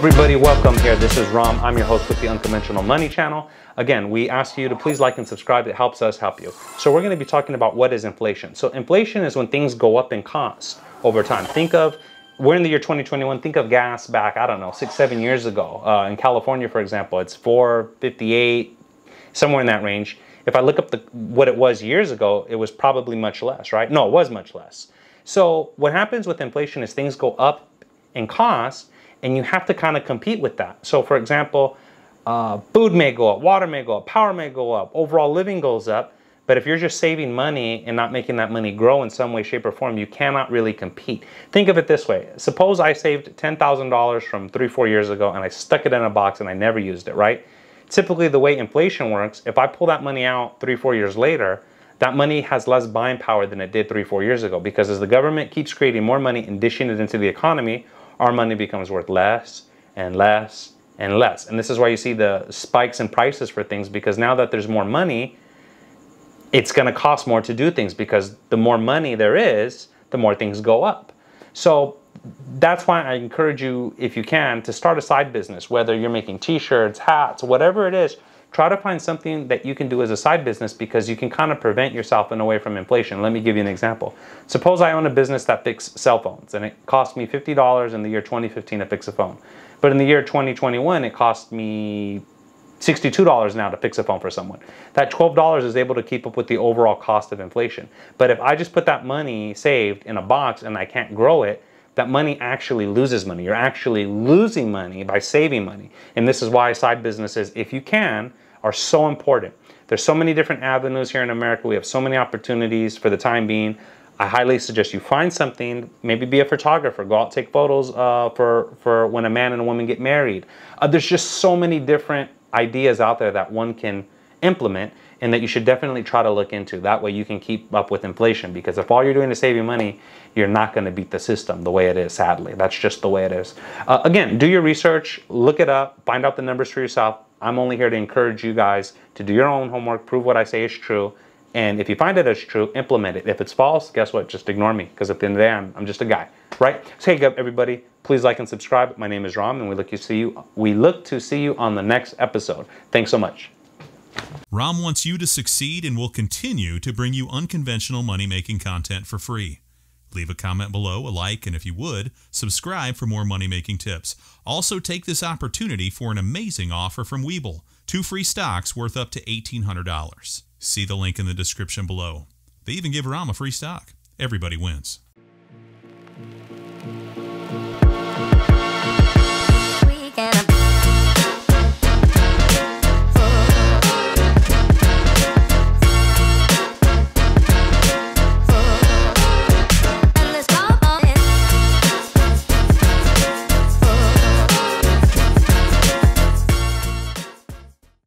Everybody, welcome here. This is Ram. I'm your host with the Unconventional Money channel. Again, we ask you to please like and subscribe. It helps us help you. So we're going to be talking about what is inflation. So inflation is when things go up in cost over time. We're in the year 2021. Think of gas back, I don't know, 6-7 years ago. In California, for example, it's $4.58, somewhere in that range. If I look up what it was years ago, it was probably much less, right? No, it was much less. So what happens with inflation is things go up in cost, and you have to kind of compete with that. So for example, food may go up, water may go up, power may go up, overall living goes up. But if you're just saving money and not making that money grow in some way, shape, or form, you cannot really compete. Think of it this way. Suppose I saved $10,000 from 3-4 years ago and I stuck it in a box and I never used it, right? Typically the way inflation works, if I pull that money out 3-4 years later, that money has less buying power than it did 3-4 years ago, because as the government keeps creating more money and dishing it into the economy, our money becomes worth less and less and less. And this is why you see the spikes in prices for things, because now that there's more money, it's going to cost more to do things, because the more money there is, the more things go up. So that's why I encourage you, if you can, to start a side business, whether you're making t-shirts, hats, whatever it is. Try to find something that you can do as a side business, because you can kind of prevent yourself in a way from inflation. Let me give you an example. Suppose I own a business that fixes cell phones, and it cost me $50 in the year 2015 to fix a phone. But in the year 2021, it cost me $62 now to fix a phone for someone. That $12 is able to keep up with the overall cost of inflation. But if I just put that money saved in a box and I can't grow it, that money actually loses money. You're actually losing money by saving money. And this is why side businesses, if you can, are so important. There's so many different avenues here in America. We have so many opportunities for the time being. I highly suggest you find something, maybe be a photographer, go out, take photos for when a man and a woman get married. There's just so many different ideas out there that one can implement, and that you should definitely try to look into. That way you can keep up with inflation, because if all you're doing is saving money, you're not going to beat the system the way it is, sadly. That's just the way it is. Again, do your research, look it up, find out the numbers for yourself. I'm only here to encourage you guys to do your own homework, prove what I say is true, and if you find it as true, implement it. If it's false, guess what? Just ignore me, because at the end of the day, I'm just a guy, right? So hey, everybody, please like and subscribe. My name is Ram, and we look to see you on the next episode. Thanks so much. Ram wants you to succeed and will continue to bring you unconventional money-making content for free. Leave a comment below, a like, and if you would, subscribe for more money-making tips. Also, take this opportunity for an amazing offer from Webull. 2 free stocks worth up to $1,800. See the link in the description below. They even give Ram a free stock. Everybody wins.